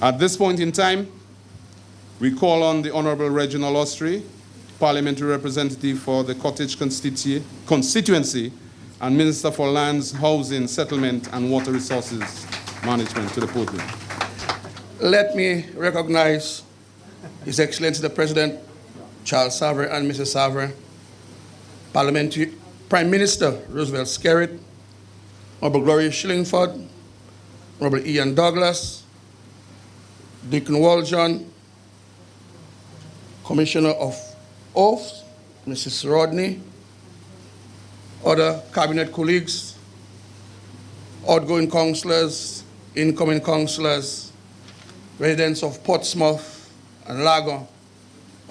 At this point in time, we call on the Honorable Reginald Austrie, Parliamentary Representative for the Cottage constituency and Minister for Lands, Housing, Settlement and Water Resources Management to the podium. Let me recognize His Excellency the President, Charles Savre and Mrs. Savre, Parliamentary Prime Minister Roosevelt Skerrit, Honorable Gloria Shillingford, Honorable Ian Douglas, Deacon Waljohn, Commissioner of Oaths, Mrs. Rodney, other cabinet colleagues, outgoing councillors, incoming councillors, residents of Portsmouth and Lago,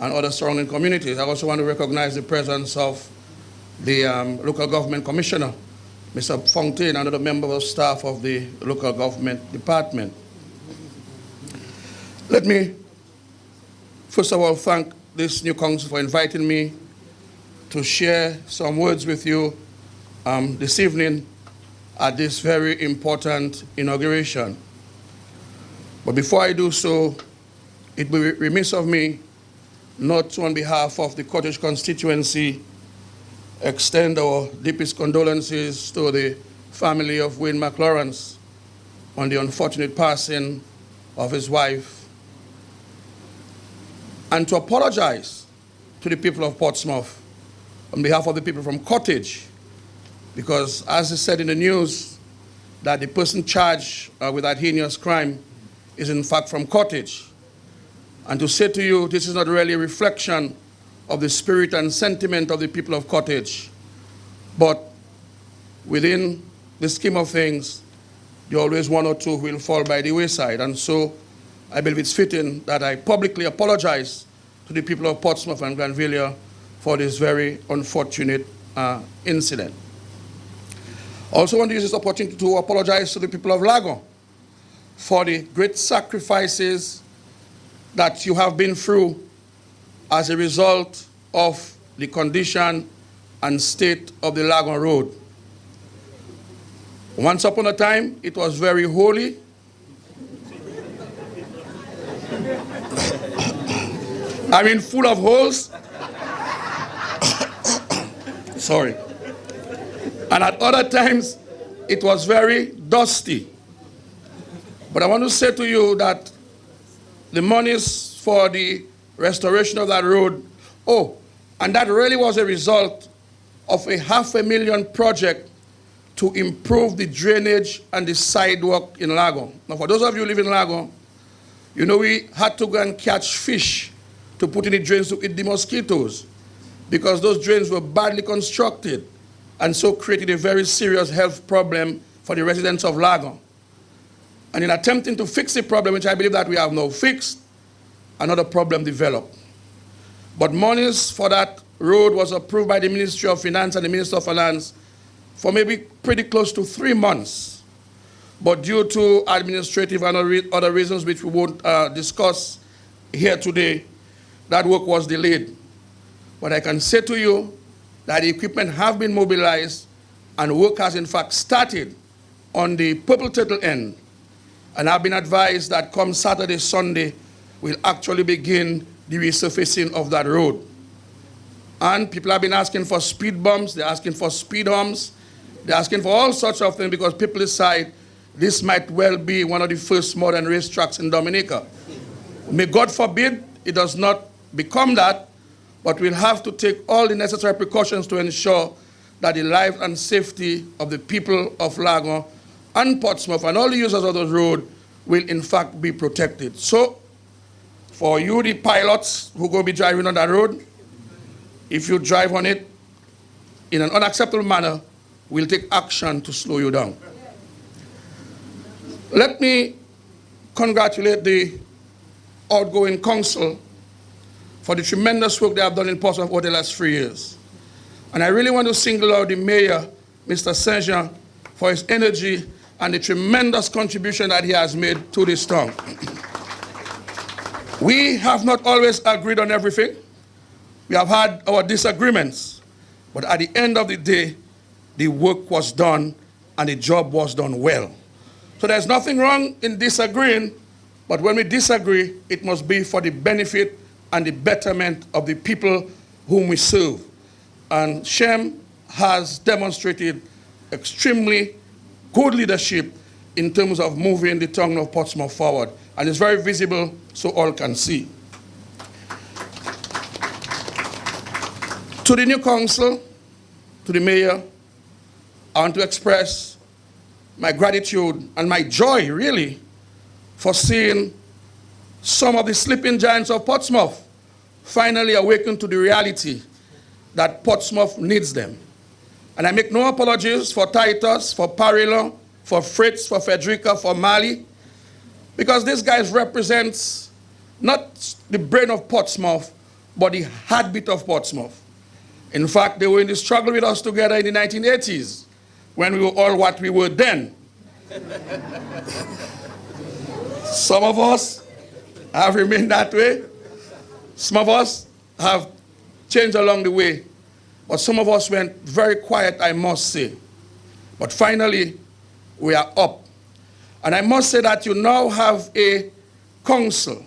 and other surrounding communities. I also want to recognize the presence of the local government commissioner, Mr. Fontaine, and other members of staff of the local government department. Let me, first of all, thank this new council for inviting me to share some words with you this evening at this very important inauguration. But before I do so, it would be remiss of me not to, on behalf of the Cottage constituency, extend our deepest condolences to the family of Wayne McLawrence on the unfortunate passing of his wife, and to apologize to the people of Portsmouth on behalf of the people from Cottage, because as is said in the news, that the person charged with that heinous crime is in fact from Cottage. And to say to you, this is not really a reflection of the spirit and sentiment of the people of Cottage, but within the scheme of things, there are always one or two who will fall by the wayside. And so I believe it's fitting that I publicly apologize to the people of Portsmouth and Granville for this very unfortunate incident. I also want to use this opportunity to apologize to the people of Lago for the great sacrifices that you have been through as a result of the condition and state of the Lago Road. Once upon a time, it was very holy. I mean, full of holes. Sorry. And at other times, it was very dusty. But I want to say to you that the monies for the restoration of that road, and that really was a result of a $500,000 project to improve the drainage and the sidewalk in Lago. Now, for those of you who live in Lago, you know we had to go and catch fish to put in the drains to eat the mosquitoes, because those drains were badly constructed and so created a very serious health problem for the residents of Lago. And in attempting to fix the problem, which I believe that we have now fixed, another problem developed. But monies for that road was approved by the Ministry of Finance and the Minister of Finance for maybe pretty close to 3 months. But due to administrative and other reasons which we won't discuss here today, that work was delayed. But I can say to you that the equipment have been mobilized and work has in fact started on the Purple Turtle end. And I've been advised that come Saturday, Sunday, we'll actually begin the resurfacing of that road. And people have been asking for speed bumps, they're asking for speed humps, they're asking for all sorts of things, because people decide this might well be one of the first modern racetracks in Dominica. May God forbid it does not become that, but we'll have to take all the necessary precautions to ensure that the life and safety of the people of Lago and Portsmouth and all the users of those roads will in fact be protected. So, for you, the pilots who go be driving on that road, if you drive on it in an unacceptable manner, we'll take action to slow you down. Let me congratulate the outgoing council for the tremendous work they have done in Portsmouth over the last 3 years. And I really want to single out the mayor, Mr. Saint-Jean, for his energy and the tremendous contribution that he has made to this town. We have not always agreed on everything. We have had our disagreements. But at the end of the day, the work was done and the job was done well. So there's nothing wrong in disagreeing, But when we disagree, it must be for the benefit and the betterment of the people whom we serve. And Shem has demonstrated extremely good leadership in terms of moving the town of Portsmouth forward. And it's very visible so all can see. To the new council, to the mayor, I want to express my gratitude and my joy, really, for seeing some of the sleeping giants of Portsmouth finally awaken to the reality that Portsmouth needs them. And I make no apologies for Titus, for Parillo, for Fritz, for Frederica, for Mali, because these guys represent not the brain of Portsmouth, but the heartbeat of Portsmouth. In fact, they were in the struggle with us together in the 1980s, when we were all what we were then. Some of us have remained that way. Some of us have changed along the way. But some of us went very quiet, I must say. But finally, we are up. And I must say that you now have a council.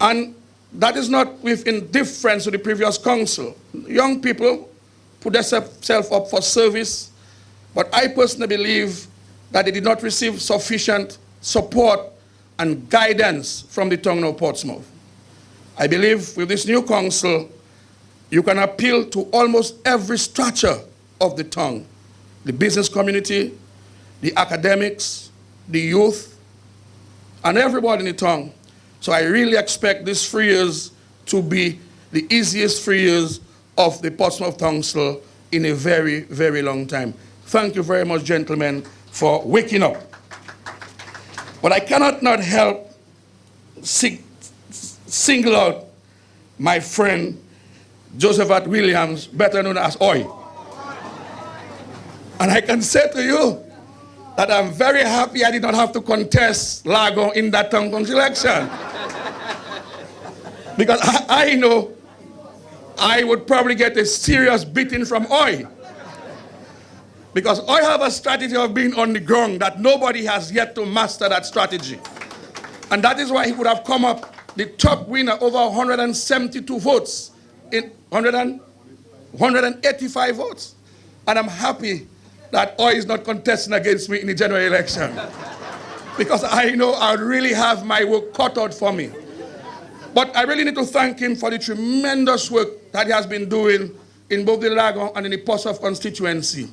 And that is not with indifference to the previous council. Young people put themselves up for service, but I personally believe that they did not receive sufficient support and guidance from the town of Portsmouth. I believe with this new council, you can appeal to almost every structure of the town: the business community, the academics, the youth, and everybody in the town. So I really expect these 3 years to be the easiest 3 years of the Portsmouth Council in a very, very long time. Thank you very much, gentlemen, for waking up. But I cannot not help single out my friend Josephat Williams, better known as Oi. And I can say to you that I'm very happy I did not have to contest Lago in that town council election. Because I know I would probably get a serious beating from Oi. Because Oi have a strategy of being on the ground that nobody has yet to master that strategy. And that is why he would have come up the top winner over 172 votes in 185 votes. And I'm happy that Oi is not contesting against me in the general election. Because I know I really have my work cut out for me. But I really need to thank him for the tremendous work that he has been doing in both the Lagon and in the Portsmouth constituency.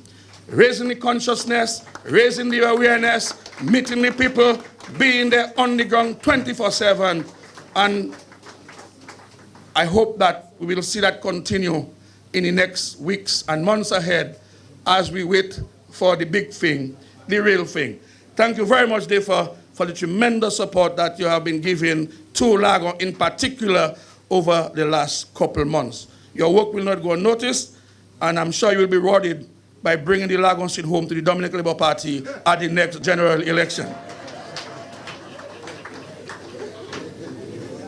Raising the consciousness, raising the awareness, meeting the people, being there on the ground 24/7. And I hope that we will see that continue in the next weeks and months ahead as we wait for the big thing, the real thing. Thank you very much, Dave, for the tremendous support that you have been giving to Lagon in particular over the last couple months. Your work will not go unnoticed, and I'm sure you will be rewarded by bringing the Lagon seat home to the Dominica Labour Party at the next general election.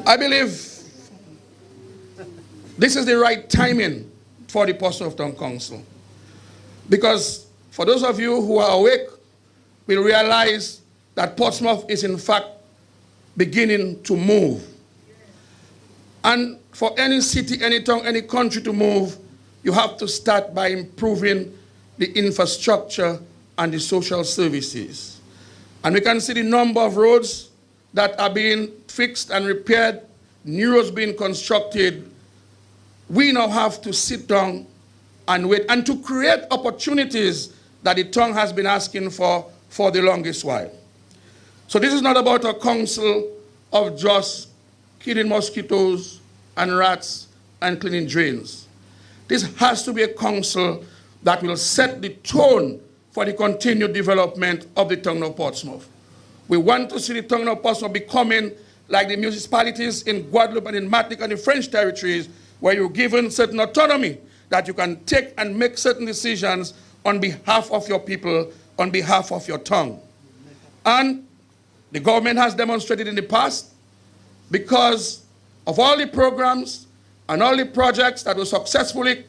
I believe this is the right timing for the Portsmouth Town Council. Because for those of you who are awake, will realize that Portsmouth is in fact beginning to move. And for any city, any town, any country to move, you have to start by improving the infrastructure and the social services. And we can see the number of roads that are being fixed and repaired, new roads being constructed. We now have to sit down and wait and to create opportunities that the town has been asking for the longest while. So this is not about a council of just killing mosquitoes and rats and cleaning drains. This has to be a council that will set the tone for the continued development of the town of Portsmouth. We want to see the town of Portsmouth becoming like the municipalities in Guadeloupe and in Martinique and the French territories, where you're given certain autonomy that you can take and make certain decisions on behalf of your people, on behalf of your town. And the government has demonstrated in the past, because of all the programs and all the projects that were successfully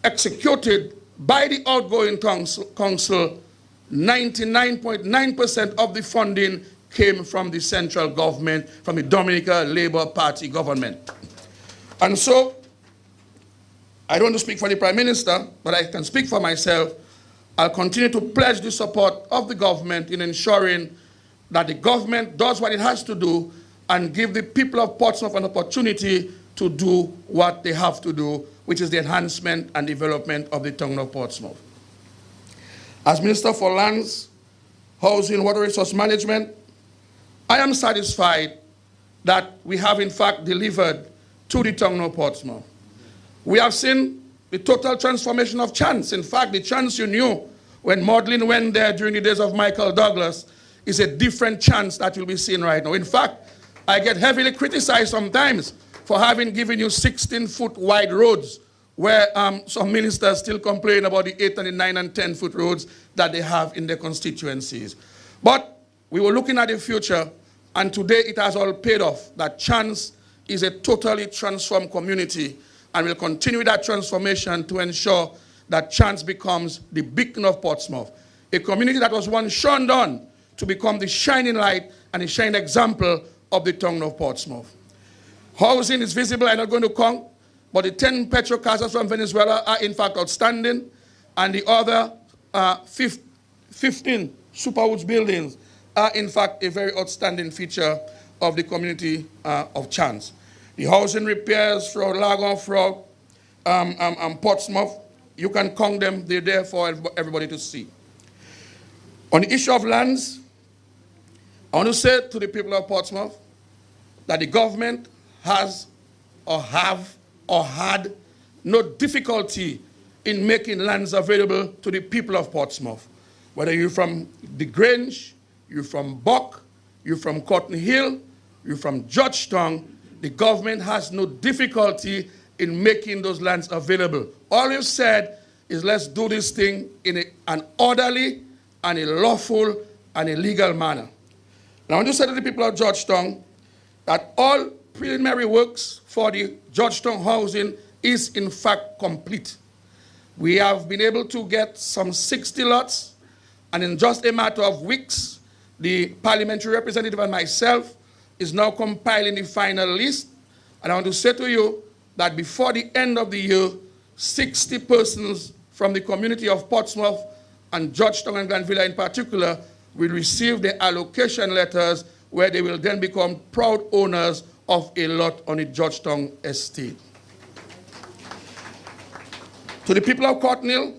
executed by the outgoing council, 99.9% of the funding came from the central government, from the Dominica Labour Party government. And so, I don't want to speak for the Prime Minister, but I can speak for myself. I'll continue to pledge the support of the government in ensuring that the government does what it has to do and give the people of Portsmouth an opportunity to do what they have to do, which is the enhancement and development of the town of Portsmouth. As Minister for Lands, Housing, Water Resource Management, I am satisfied that we have in fact delivered to the town of Portsmouth. We have seen the total transformation of Chance. In fact, the Chance you knew when Maudlin went there during the days of Michael Douglas is a different Chance that you'll be seeing right now. In fact, I get heavily criticized sometimes for having given you 16-foot wide roads where some ministers still complain about the 8 and the 9 and 10-foot roads that they have in their constituencies. But we were looking at the future, and today it has all paid off, that Chance is a totally transformed community, and will continue that transformation to ensure that Chance becomes the beacon of Portsmouth, a community that was once shunned on to become the shining light and the shining example of the town of Portsmouth. Housing is visible. I'm not going to count, but the 10 petrol casas from Venezuela are in fact outstanding, and the other 15 Superwoods buildings are in fact a very outstanding feature of the community of Chance. The housing repairs for Lagon, for Portsmouth, you can count them. They're there for everybody to see. On the issue of lands, I want to say to the people of Portsmouth that the government has or have or had no difficulty in making lands available to the people of Portsmouth. Whether you're from the Grange, you're from Buck, you're from Cotton Hill, you're from Georgetown, the government has no difficulty in making those lands available. All we've said is let's do this thing in an orderly and a lawful and a legal manner. Now I want to say to the people of Georgetown that all preliminary works for the Georgetown housing is in fact complete. We have been able to get some 60 lots, and in just a matter of weeks, the parliamentary representative and myself is now compiling the final list. And I want to say to you that before the end of the year, 60 persons from the community of Portsmouth and Georgetown and Glanville in particular will receive their allocation letters, where they will then become proud owners of a lot on the Georgetown estate. To the people of Cotton Hill,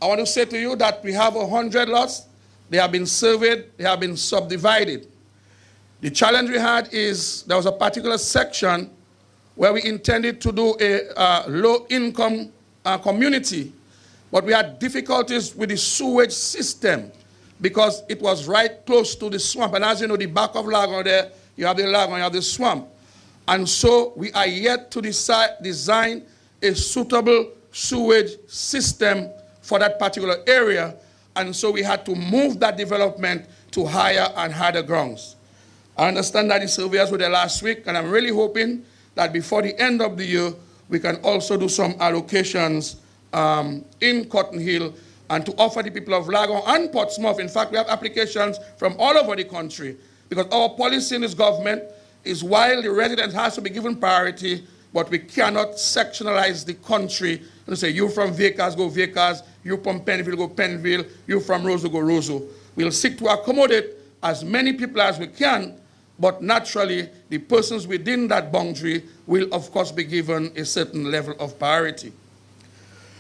I want to say to you that we have 100 lots. They have been surveyed, they have been subdivided. The challenge we had is there was a particular section where we intended to do a low-income community, but we had difficulties with the sewage system because it was right close to the swamp. And as you know, the back of Lagon there, you have the Lagon, you have the swamp. And so we are yet to design a suitable sewage system for that particular area. And so we had to move that development to higher and harder grounds. I understand that the surveyors were there last week, and I'm really hoping that before the end of the year, we can also do some allocations in Cotton Hill and to offer the people of Lagon and Portsmouth. In fact, we have applications from all over the country, because our policy in this government is while the residents has to be given priority, but we cannot sectionalize the country and say, you from Vickers, go Vickers, you from Penville, go Penville, you from Roseau, go Roseau. We'll seek to accommodate as many people as we can, but naturally, the persons within that boundary will, of course, be given a certain level of priority.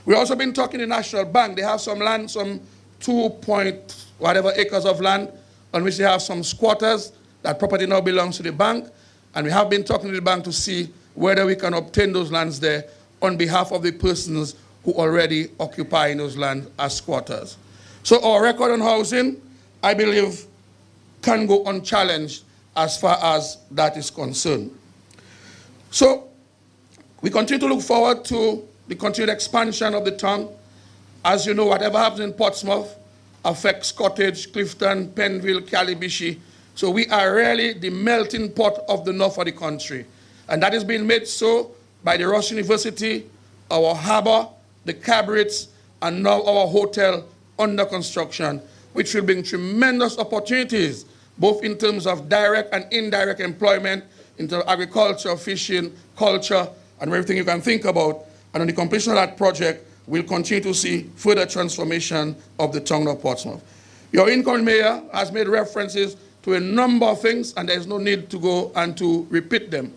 We've also been talking to the National Bank. They have some land, some 2-point-whatever acres of land on which they have some squatters. That property now belongs to the bank. And we have been talking to the bank to see whether we can obtain those lands there on behalf of the persons who already occupy those lands as squatters. So our record on housing, I believe, can go unchallenged as far as that is concerned. So we continue to look forward to the continued expansion of the town. As you know, whatever happens in Portsmouth affects Cottage, Clifton, Penville, Calibishi. So we are really the melting pot of the north of the country. And that is being made so by the Ross University, our harbor, the cabarets, and now our hotel under construction, which will bring tremendous opportunities both in terms of direct and indirect employment, in terms of agriculture, fishing, culture, and everything you can think about. And on the completion of that project, we'll continue to see further transformation of the town of Portsmouth. Your incoming mayor has made references to a number of things, and there's no need to go and to repeat them.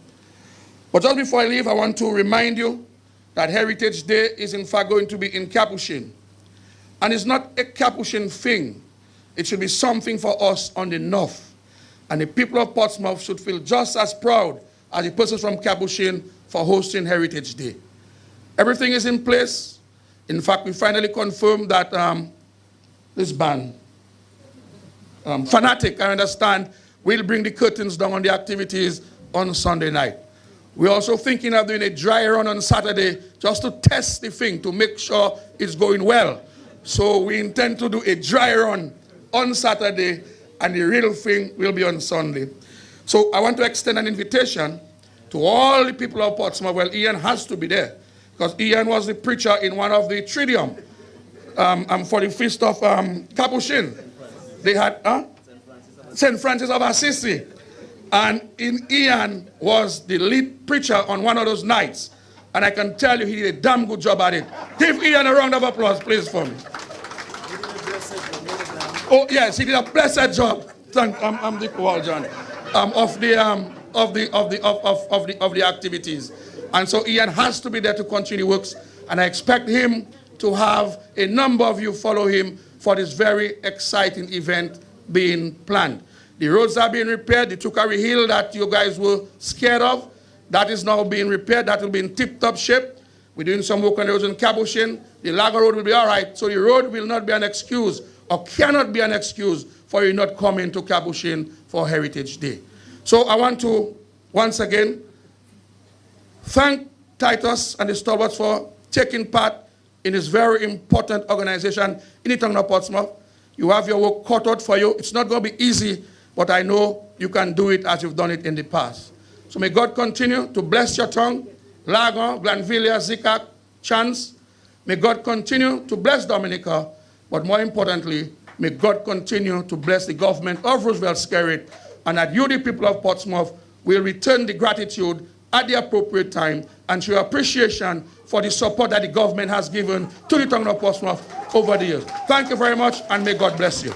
But just before I leave, I want to remind you that Heritage Day is in fact going to be in Capuchin. And it's not a Capuchin thing. It should be something for us on the north. And the people of Portsmouth should feel just as proud as the persons from Capuchin for hosting Heritage Day. Everything is in place. In fact, we finally confirmed that this band, Fanatic, I understand, will bring the curtains down on the activities on Sunday night. We're also thinking of doing a dry run on Saturday just to test the thing, to make sure it's going well. So we intend to do a dry run on Saturday, and the real thing will be on Sunday. So I want to extend an invitation to all the people of Portsmouth. Well, Ian has to be there, because Ian was the preacher in one of the Triduum for the Feast of Capuchin. They had St. Francis of Assisi. And Ian was the lead preacher on one of those nights. And I can tell you he did a damn good job at it. Give Ian a round of applause, please, for me. Oh, yes, he did a blessed job. I'm Dick Waljohn. Of the activities. And so Ian has to be there to continue works. And I expect him to have a number of you follow him for this very exciting event being planned. The roads are being repaired. The Tukari Hill that you guys were scared of, that is now being repaired. That will be in tip-top shape. We're doing some work on the roads in Capuchin. The Lago Road will be all right. So the road will not be an excuse, or cannot be an excuse, for you not coming to Capuchin for Heritage Day. So I want to, once again, thank Titus and the Stalwarts for taking part in this very important organization in the town of Portsmouth. You have your work cut out for you. It's not going to be easy, but I know you can do it as you've done it in the past. So may God continue to bless your tongue, Lagon, Glanvilla, Zikak, Chance. May God continue to bless Dominica, but more importantly, may God continue to bless the government of Roosevelt Skerrit, and that you, the people of Portsmouth, will return the gratitude at the appropriate time and show appreciation for the support that the government has given to the town of Portsmouth over the years. Thank you very much, and may God bless you.